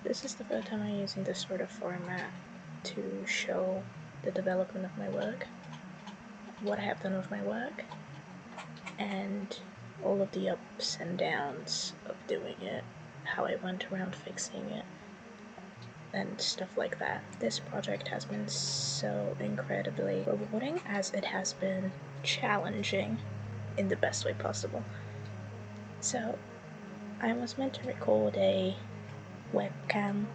This is the first time I'm using this sort of format to show the development of my work, what I have done with my work, and all of the ups and downs of doing it, how I went around fixing it, and stuff like that. This project has been so incredibly rewarding, as it has been challenging in the best way possible. So, I was meant to record a webcam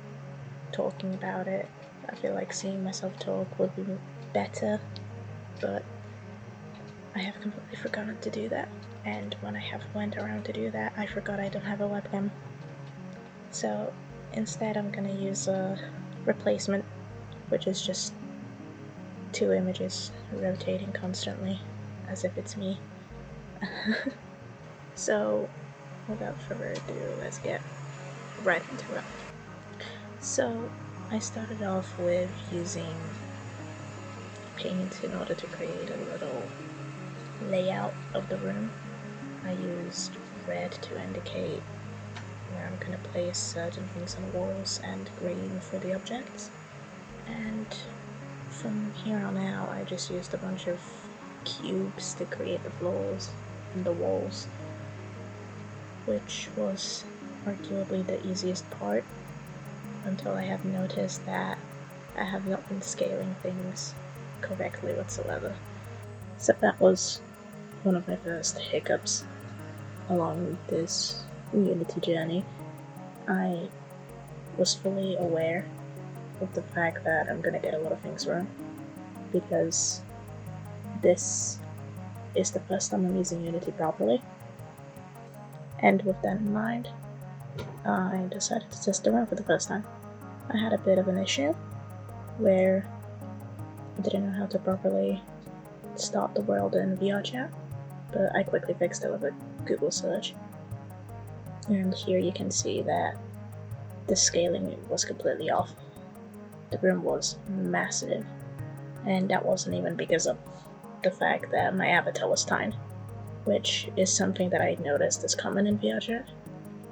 talking about it. I feel like seeing myself talk would be better, but I have completely forgotten to do that. And when I have went around to do that, I forgot I don't have a webcam. So instead I'm gonna use a replacement, which is just 2 images rotating constantly, as if it's me. So without further ado, let's get right into it. So I started off with using paint in order to create a little layout of the room. I used red to indicate where I'm going to place certain things on the walls, and green for the objects. And from here on out, I just used a bunch of cubes to create the floors and the walls, which was arguably the easiest part, until I have noticed that I have not been scaling things correctly whatsoever. So that was one of my first hiccups along this Unity journey. I was fully aware of the fact that I'm gonna get a lot of things wrong, because this is the first time I'm using Unity properly. And with that in mind, I decided to test around for the first time. I had a bit of an issue where I didn't know how to properly start the world in VR chat, but I quickly fixed it with a Google search. And here you can see that the scaling was completely off. The room was massive, and that wasn't even because of the fact that my avatar was tiny, which is something that I noticed is common in VR chat,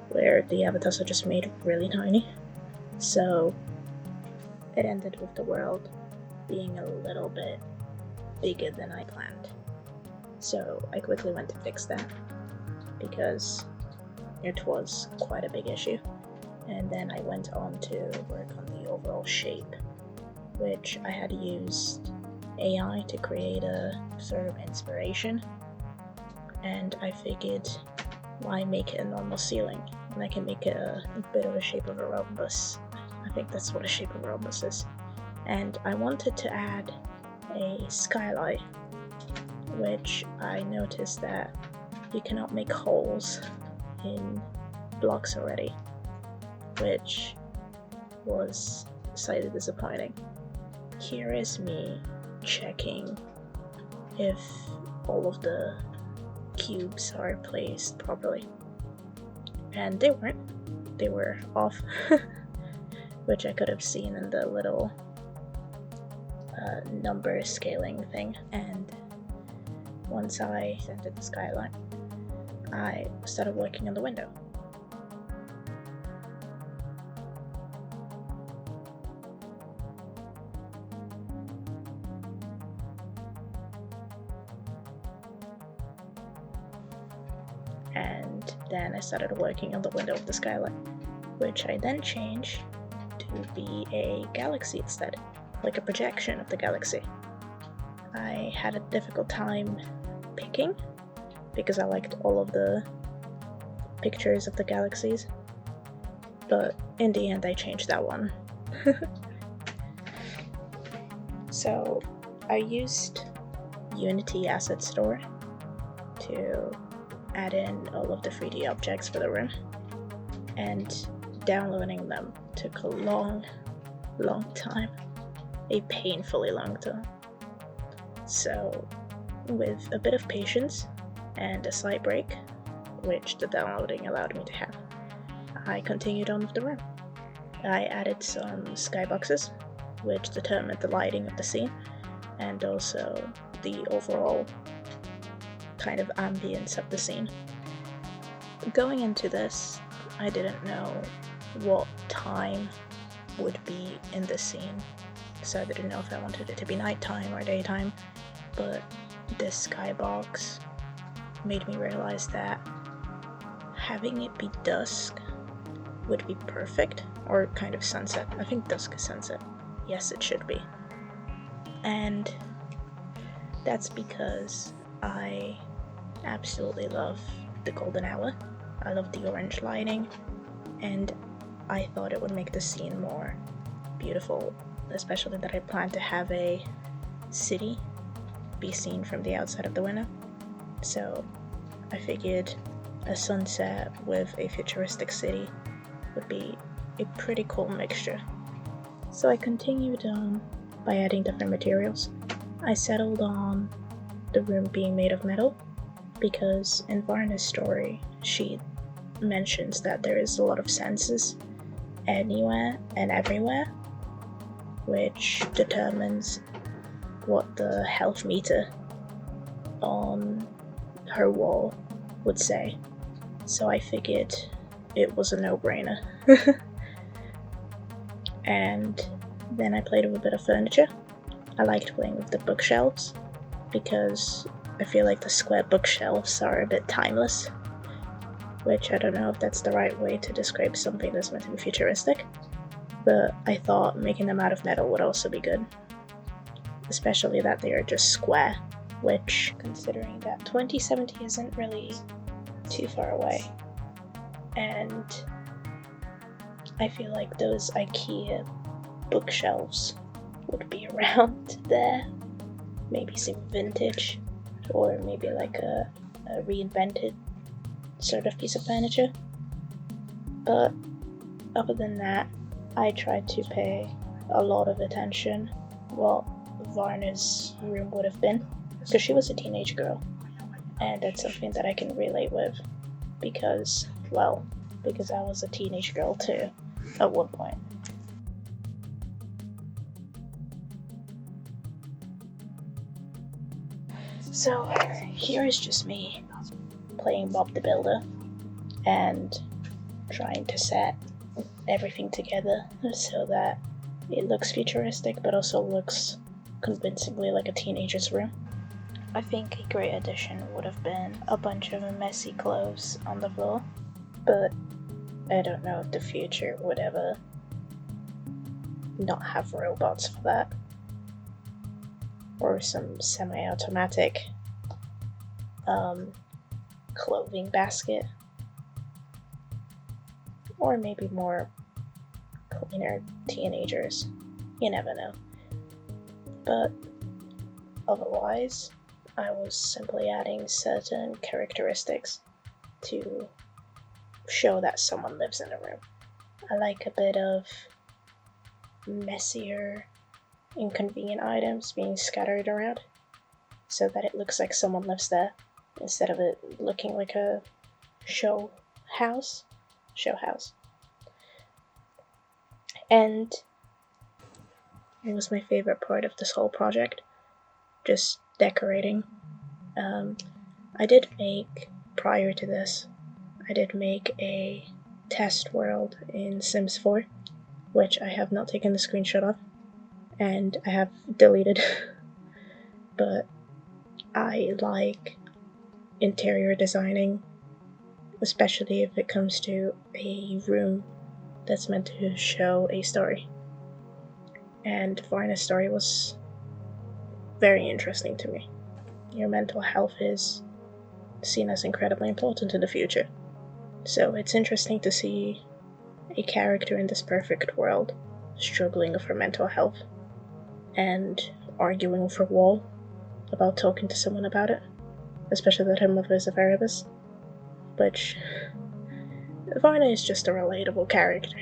where the avatars are just made really tiny. So it ended with the world being a little bit bigger than I planned. So I quickly went to fix that, because it was quite a big issue. And then I went on to work on the overall shape, which I had used AI to create a sort of inspiration. And I figured, why make it a normal ceiling when I can make it a bit of a shape of a rhombus? I think that's what a shape of a rhombus is. And I wanted to add a skylight, which I noticed that you cannot make holes in blocks already, which was slightly disappointing. Here is me checking if all of the cubes are placed properly, and they weren't. They were off, which I could have seen in the little number scaling thing. And once I entered the skyline, I started working on the window. And then I started working on the window of the skylight, which I then changed to be a galaxy instead, like a projection of the galaxy. I had a difficult time picking, because I liked all of the pictures of the galaxies, but in the end I changed that one. So I used Unity Asset Store to add in all of the 3D objects for the room, and downloading them took a long time, a painfully long time. So with a bit of patience and a slight break, which the downloading allowed me to have, I continued on with the room. I added some skyboxes, which determined the lighting of the scene, and also the overall kind of ambience of the scene. Going into this, I didn't know what time would be in the scene, so I didn't know if I wanted it to be nighttime or daytime, but this skybox made me realize that having it be dusk would be perfect, or kind of sunset. I think dusk is sunset. Yes, it should be. And that's because I absolutely love the golden hour. I love the orange lighting, and I thought it would make the scene more beautiful, especially that I plan to have a city be seen from the outside of the window. So I figured a sunset with a futuristic city would be a pretty cool mixture. So I continued on by adding different materials. I settled on the room being made of metal because in Varna's story she mentions that there is a lot of senses anywhere and everywhere, which determines what the health meter on her wall would say. So I figured it was a no-brainer. And then I played with a bit of furniture. I liked playing with the bookshelves because I feel like the square bookshelves are a bit timeless, which I don't know if that's the right way to describe something that's meant to be futuristic, but I thought making them out of metal would also be good, especially that they are just square, which, considering that 2070 isn't really too far away, and I feel like those IKEA bookshelves would be around there, maybe some vintage, or maybe like a reinvented sort of piece of furniture. But other than that, I tried to pay a lot of attention what Varna's room would have been, because she was a teenage girl, and that's something that I can relate with because I was a teenage girl too at one point. So here is just me playing Bob the Builder and trying to set everything together so that it looks futuristic but also looks convincingly like a teenager's room. I think a great addition would have been a bunch of messy clothes on the floor, but I don't know if the future would ever not have robots for that. Or some semi-automatic clothing basket. Or maybe more cleaner teenagers. You never know. But otherwise, I was simply adding certain characteristics to show that someone lives in a room. I like a bit of messier, inconvenient items being scattered around so that it looks like someone lives there instead of it looking like a show house. And it was my favorite part of this whole project, just decorating. I did make, prior to this, I did make a test world in Sims 4, which I have not taken the screenshot of, and I have deleted. But I like interior designing, especially if it comes to a room that's meant to show a story. And Varna's story was very interesting to me. Your mental health is seen as incredibly important in the future. So it's interesting to see a character in this perfect world struggling for mental health and arguing for wall about talking to someone about it, especially that her mother is a therapist, which Varna is just a relatable character.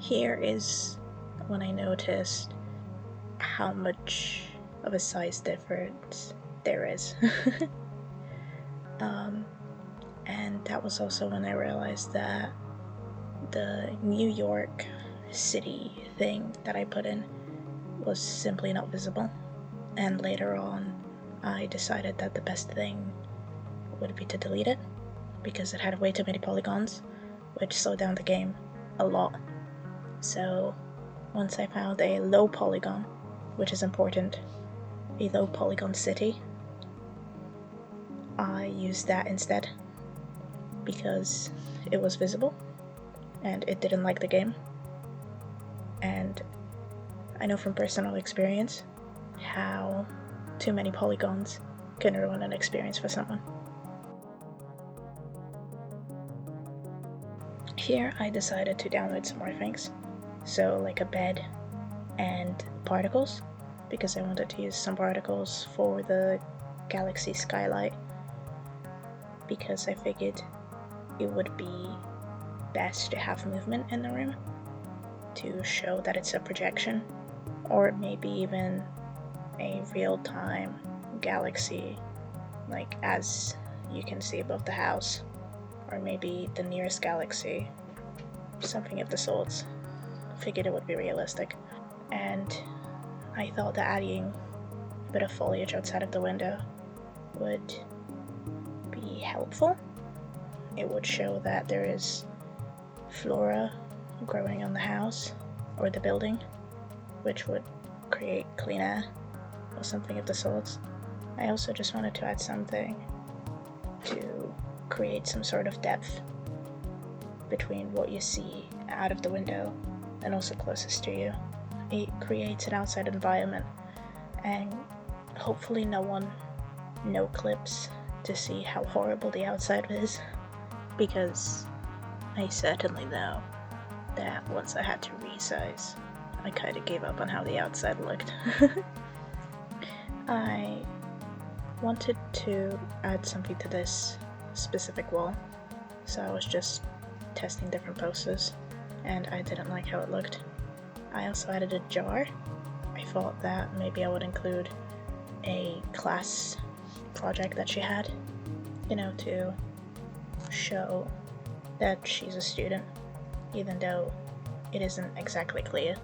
Here is when I noticed how much of a size difference there is. And that was also when I realized that the New York City thing that I put in was simply not visible. And later on, I decided that the best thing would be to delete it, because it had way too many polygons, which slowed down the game. a lot. So once I found a low polygon, which is important, a low polygon city, I used that instead because it was visible and it didn't like the game. And I know from personal experience how too many polygons can ruin an experience for someone. Here I decided to download some more things, so like a bed and particles, because I wanted to use some particles for the galaxy skylight, because I figured it would be best to have movement in the room to show that it's a projection, or maybe even a real-time galaxy, like as you can see above the house, or maybe the nearest galaxy, something of the sorts. Figured it would be realistic. And I thought that adding a bit of foliage outside of the window would be helpful. It would show that there is flora growing on the house or the building, which would create clean air or something of the sorts. I also just wanted to add something to create some sort of depth between what you see out of the window and also closest to you. It creates an outside environment, and hopefully no one no-clips to see how horrible the outside is, because I certainly know that once I had to resize, I kind of gave up on how the outside looked. I wanted to add something to this specific wall, so I was just testing different posters, and I didn't like how it looked. I also added a jar. I thought that maybe I would include a class project that she had, to show that she's a student, even though it isn't exactly clear.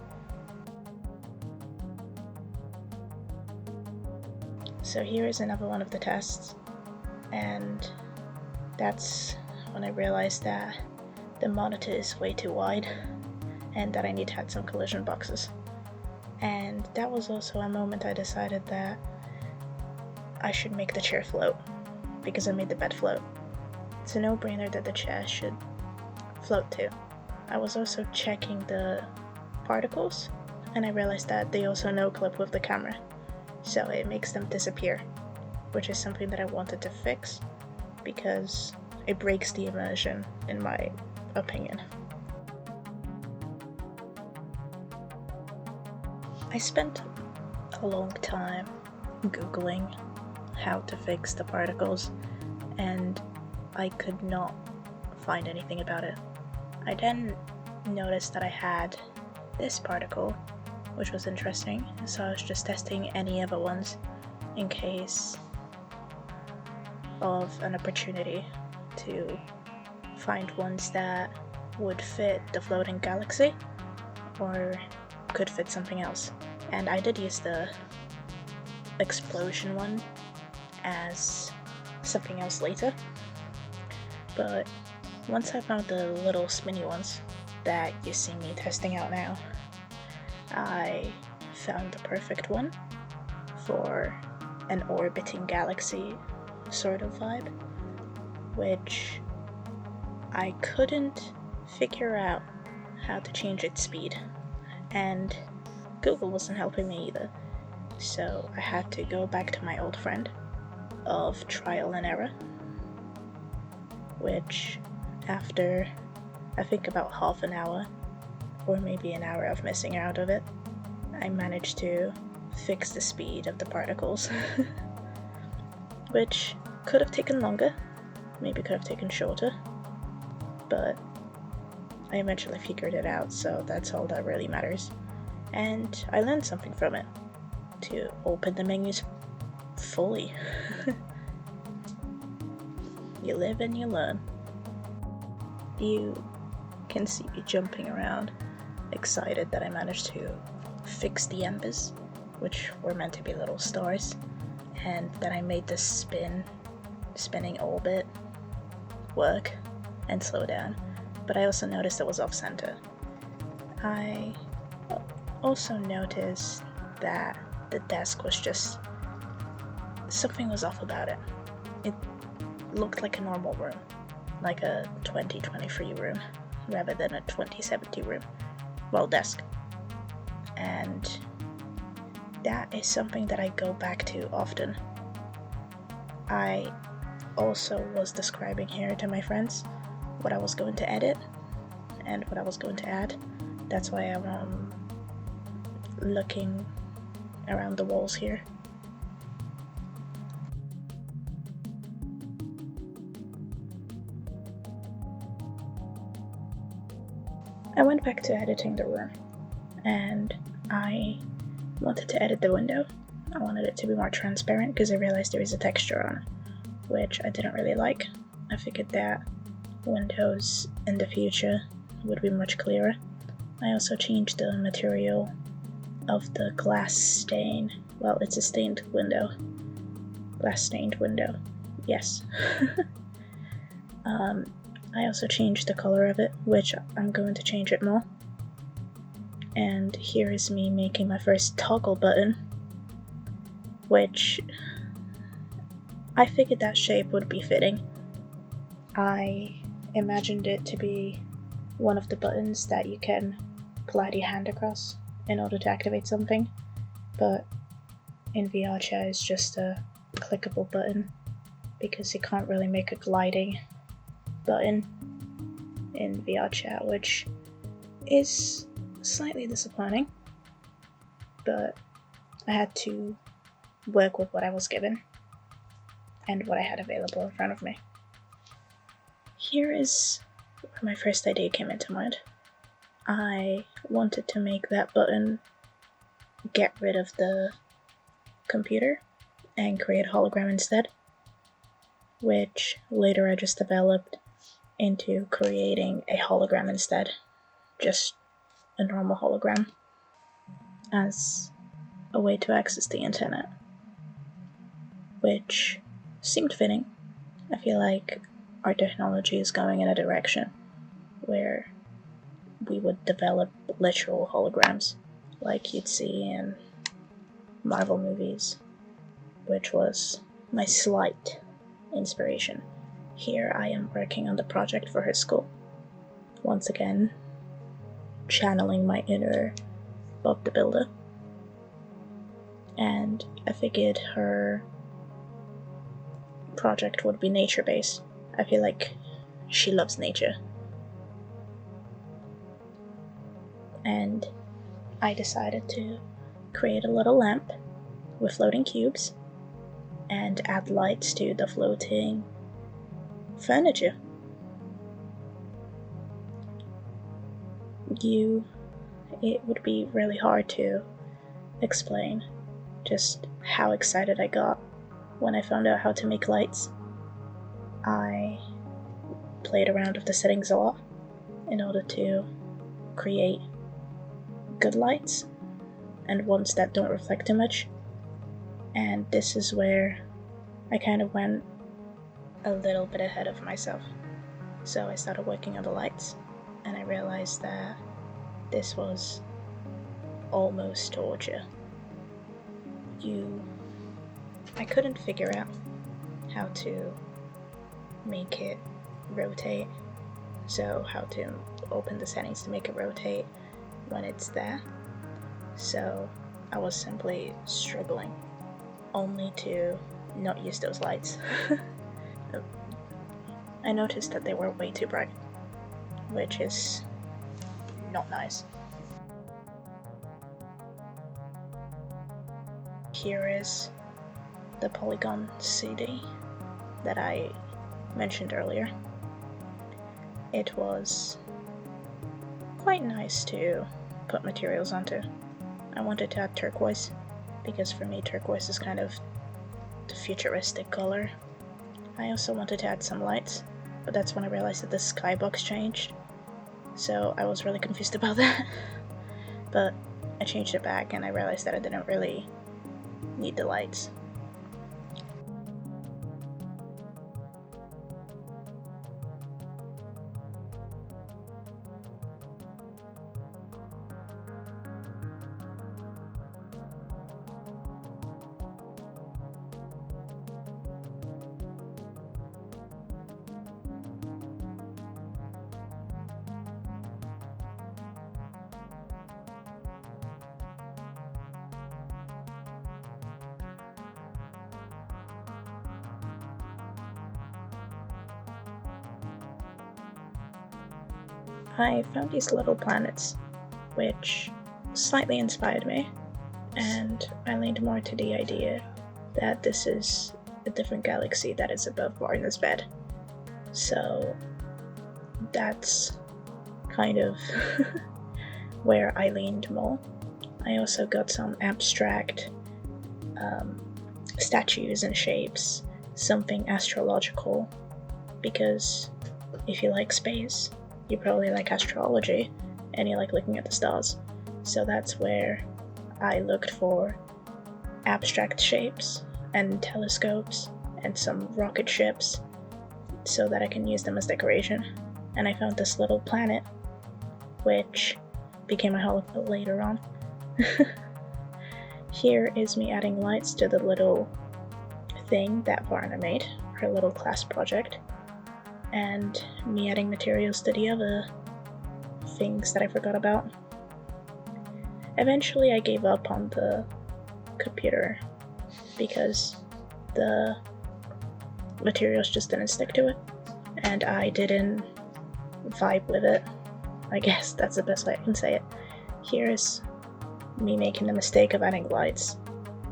So here is another one of the tests, and that's when I realized that the monitor is way too wide and that I need to add some collision boxes. And that was also a moment I decided that I should make the chair float, because I made the bed float. It's a no-brainer that the chair should float too. I was also checking the particles, and I realized that they also no-clip with the camera, so it makes them disappear, which is something that I wanted to fix because it breaks the immersion, in my opinion. I spent a long time Googling how to fix the particles, and I could not find anything about it. I then noticed that I had this particle, which was interesting, so I was just testing any other ones in case of an opportunity to find ones that would fit the floating galaxy or could fit something else. And I did use the explosion one as something else later, but once I found the little spinny ones that you see me testing out now, I found the perfect one for an orbiting galaxy sort of vibe, which I couldn't figure out how to change its speed, and Google wasn't helping me either, so I had to go back to my old friend of trial and error, which after I think about half an hour or maybe an hour of messing around with it, I managed to fix the speed of the particles, which could have taken longer, maybe could have taken shorter, but I eventually figured it out, so that's all that really matters. And I learned something from it, to open the menus fully. You live and you learn. You can see me jumping around, excited that I managed to fix the embers, which were meant to be little stars, and that I made this spinning orbit work and slow down. but I also noticed it was off-center. I also noticed that the desk was just... something was off about it. It looked like a normal room, like a 2023 room, rather than a 2070 room. Well, desk. And that is something that I go back to often. I also was describing here to my friends what I was going to edit and what I was going to add. That's why I'm looking around the walls here. I went back to editing the room, and I wanted to edit the window. I wanted it to be more transparent because I realized there is a texture on it, which I didn't really like. I figured that windows in the future would be much clearer. I also changed the material of the glass stain. Well, it's a stained window. Glass stained window. Yes. I also changed the color of it, which I'm going to change it more. And here is me making my first toggle button, which I figured that shape would be fitting. I imagined it to be one of the buttons that you can glide your hand across in order to activate something, but in VR chat it's just a clickable button because you can't really make a gliding button in VR chat, which is slightly disappointing, but I had to work with what I was given and what I had available in front of me. Here is where my first idea came into mind. I wanted to make that button get rid of the computer and create a hologram instead, which later I just developed into creating a hologram instead, just a normal hologram, as a way to access the internet, which seemed fitting. I feel like our technology is going in a direction where we would develop literal holograms like you'd see in Marvel movies, which was my slight inspiration. Here I am working on the project for her school. Once again, channeling my inner Bob the Builder. And I figured her project would be nature-based. I feel like she loves nature. And I decided to create a little lamp with floating cubes and add lights to the floating furniture. It would be really hard to explain just how excited I got when I found out how to make lights. I played around with the settings a lot in order to create good lights and ones that don't reflect too much. And this is where I kind of went a little bit ahead of myself. So I started working on the lights, and I realized that this was almost torture. I couldn't figure out how to make it rotate, so how to open the settings to make it rotate when it's there. So I was simply struggling only to not use those lights. I noticed that they were way too bright, which is not nice. Here is the Polygon CD that I mentioned earlier. It was quite nice to put materials onto. I wanted to add turquoise, because for me turquoise is kind of the futuristic color. I also wanted to add some lights, but that's when I realized that the skybox changed, so I was really confused about that. But I changed it back and I realized that I didn't really need the lights. I found these little planets, which slightly inspired me, and I leaned more to the idea that this is a different galaxy that is above Varna's bed. So that's kind of where I leaned more. I also got some abstract statues and shapes, something astrological, because if you like space, you probably like astrology, and you like looking at the stars. So that's where I looked for abstract shapes and telescopes and some rocket ships so that I can use them as decoration. And I found this little planet, which became my holophone later on. Here is me adding lights to the little thing that Varna made, her little class project, and me adding materials to the other things that I forgot about. Eventually I gave up on the computer because the materials just didn't stick to it, and I didn't vibe with it. I guess that's the best way I can say it. Here's me making the mistake of adding lights.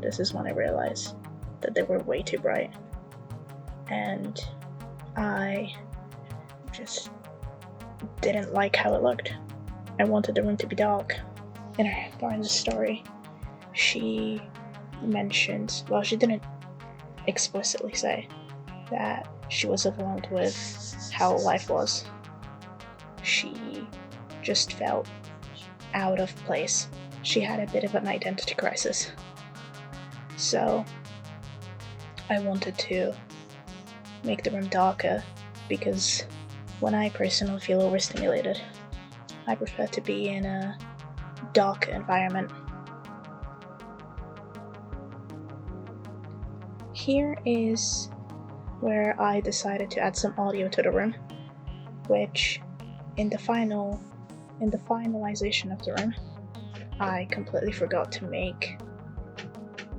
This is when I realized that they were way too bright, and I just didn't like how it looked. I wanted the room to be dark. In her Varna's story, she mentioned, well, she didn't explicitly say that she was overwhelmed with how life was. She just felt out of place. She had a bit of an identity crisis. So I wanted to make the room darker because when I personally feel overstimulated, I prefer to be in a dark environment. Here is where I decided to add some audio to the room, which in the finalization of the room, I completely forgot to make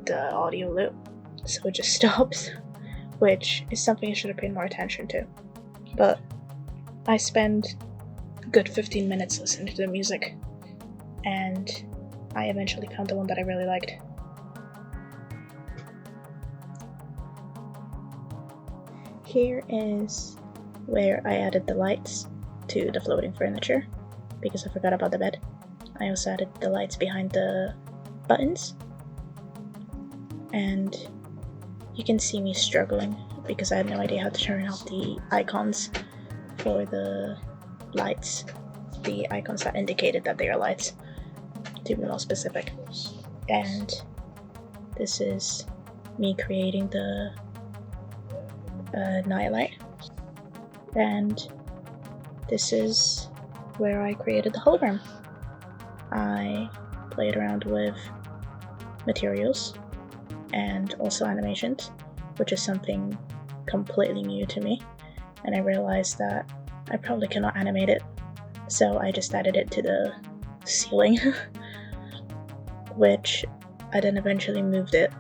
the audio loop, so it just stops, which is something I should have paid more attention to. But I spent a good 15 minutes listening to the music, and I eventually found the one that I really liked. Here is where I added the lights to the floating furniture, because I forgot about the bed. I also added the lights behind the buttons, and you can see me struggling because I had no idea how to turn off the icons for the lights, the icons that indicated that they are lights, to be more specific. And this is me creating the nightlight, and this is where I created the hologram. I played around with materials and also animations, which is something completely new to me, and I realized that I probably cannot animate it, so I just added it to the ceiling, which I then eventually moved it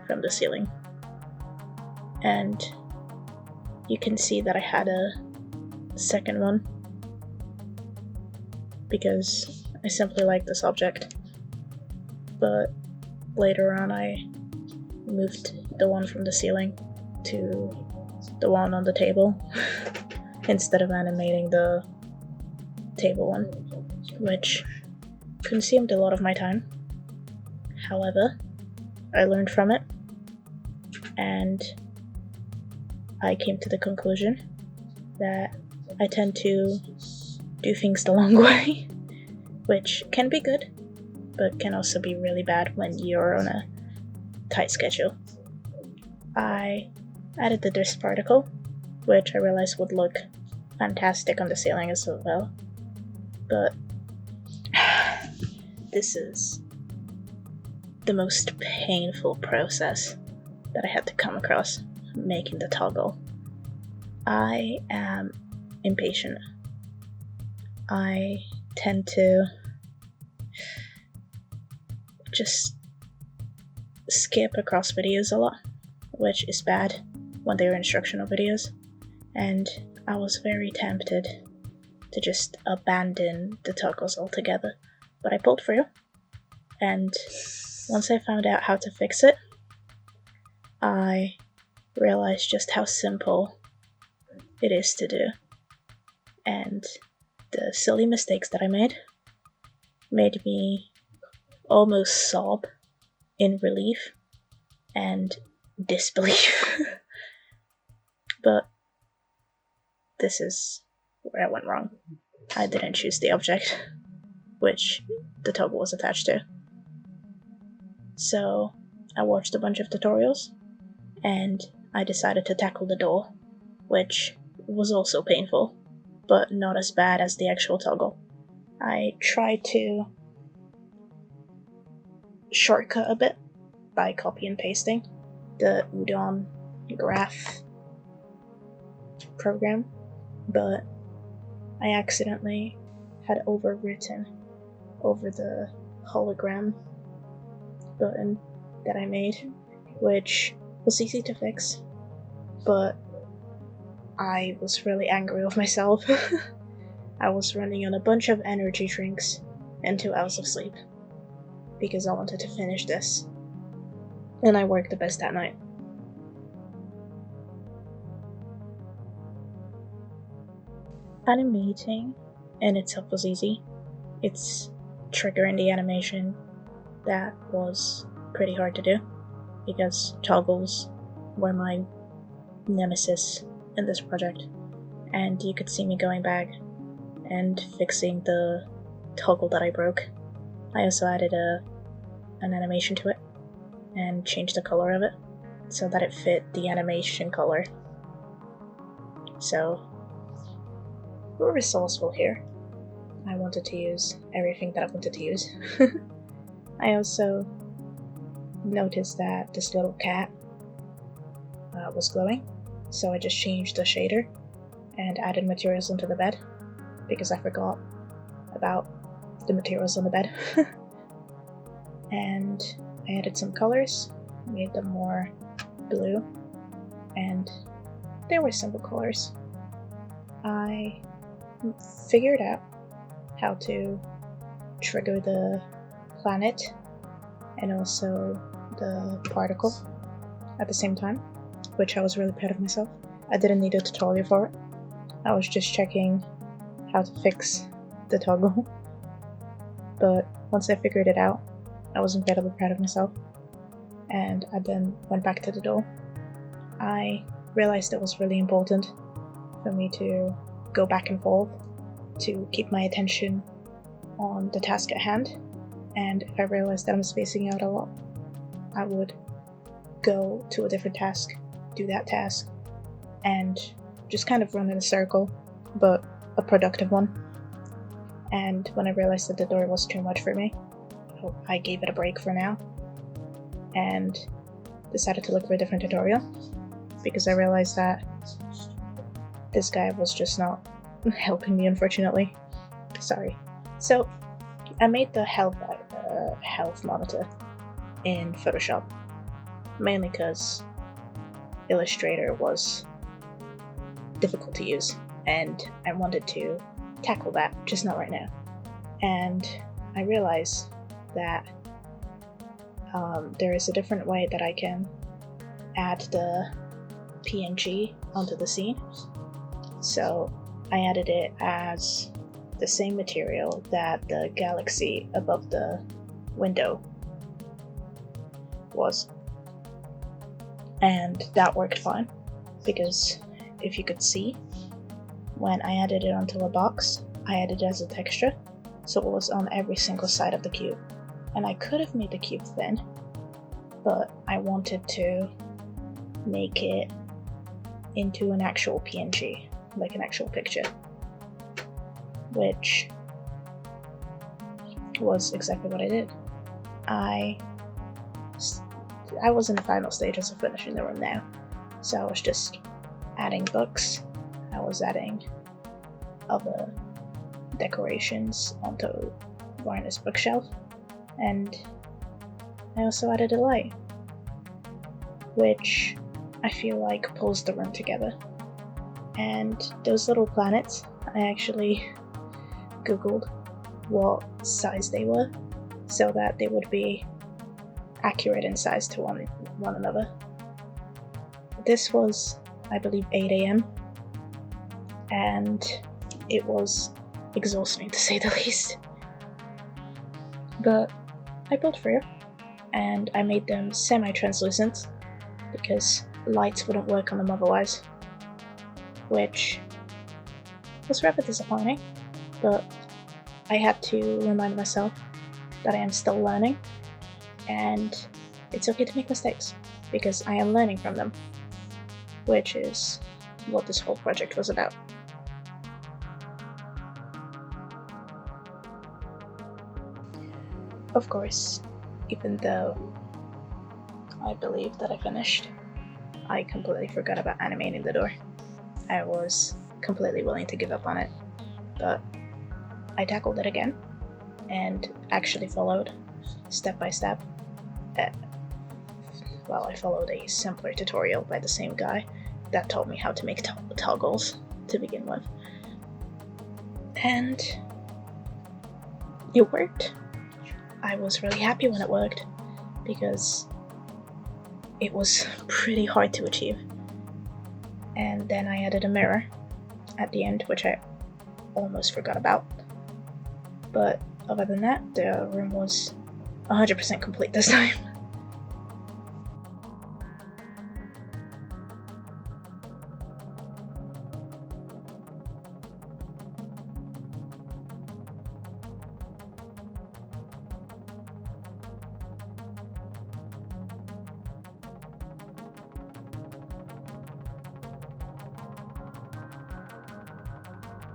from the ceiling. And you can see that I had a second one because I simply like this object, but later on I moved the one from the ceiling to the one on the table instead of animating the table one, which consumed a lot of my time. However, I learned from it, and I came to the conclusion that I tend to do things the long way, which can be good, but can also be really bad when you're on a tight schedule. I added the dust particle, which I realized would look fantastic on the ceiling as well, but this is the most painful process that I had to come across, making the toggle. I am impatient. I tend to just skip across videos a lot, which is bad when they're instructional videos, and I was very tempted to just abandon the toggles altogether, but I pulled through, and once I found out how to fix it, I realized just how simple it is to do, and the silly mistakes that I made me almost sob in relief and disbelief. But this is where I went wrong. I didn't choose the object, which the toggle was attached to. So I watched a bunch of tutorials, and I decided to tackle the door, which was also painful, but not as bad as the actual toggle. I tried to shortcut a bit by copy and pasting the Udon graph program, but I accidentally had overwritten over the hologram button that I made, which was easy to fix, but I was really angry with myself. I was running on a bunch of energy drinks and 2 hours of sleep because I wanted to finish this, and I worked the best that night. Animating in itself was easy. It's triggering the animation that was pretty hard to do, because toggles were my nemesis in this project, and you could see me going back and fixing the toggle that I broke. I also added an animation to it and changed the color of it so that it fit the animation color. So we're resourceful here. I wanted to use everything that I wanted to use. I also noticed that this little cat was glowing, so I just changed the shader and added materials onto the bed because I forgot about the materials on the bed. And I added some colors, made them more blue, and they were simple colors. I figured out how to trigger the planet and also the particle at the same time, which I was really proud of myself. I didn't need a tutorial for it. I was just checking how to fix the toggle. But once I figured it out, I was incredibly proud of myself, and I then went back to the door. I realized it was really important for me to go back and forth to keep my attention on the task at hand, and if I realized that I'm spacing out a lot, I would go to a different task, do that task, and just kind of run in a circle, but a productive one. And when I realized that the door was too much for me, I gave it a break for now and decided to look for a different tutorial, because I realized that this guy was just not helping me, unfortunately. Sorry. So I made the health monitor in Photoshop, mainly because Illustrator was difficult to use, and I wanted to tackle that, just not right now. And I realized that there is a different way that I can add the PNG onto the scene. So I added it as the same material that the galaxy above the window was. And that worked fine, because if you could see, when I added it onto a box, I added it as a texture, so it was on every single side of the cube. And I could have made the cube thin, but I wanted to make it into an actual PNG, like an actual picture, which was exactly what I did. I was in the final stages of finishing the room now, so I was just adding books, I was adding other decorations onto Varna's bookshelf, and I also added a light, which I feel like pulls the room together. And those little planets, I actually googled what size they were so that they would be accurate in size to one another. This was, I believe, 8 a.m. and it was exhausting to say the least. But I built 3, and I made them semi-translucent because lights wouldn't work on them otherwise, which was rather disappointing, but I had to remind myself that I am still learning, and it's okay to make mistakes, because I am learning from them, which is what this whole project was about. Of course, even though I believe that I finished, I completely forgot about animating the door. I was completely willing to give up on it, but I tackled it again and actually followed step by step. I followed a simpler tutorial by the same guy that told me how to make toggles to begin with. And it worked. I was really happy when it worked, because it was pretty hard to achieve. And then I added a mirror at the end, which I almost forgot about. But other than that, the room was 100% complete this time.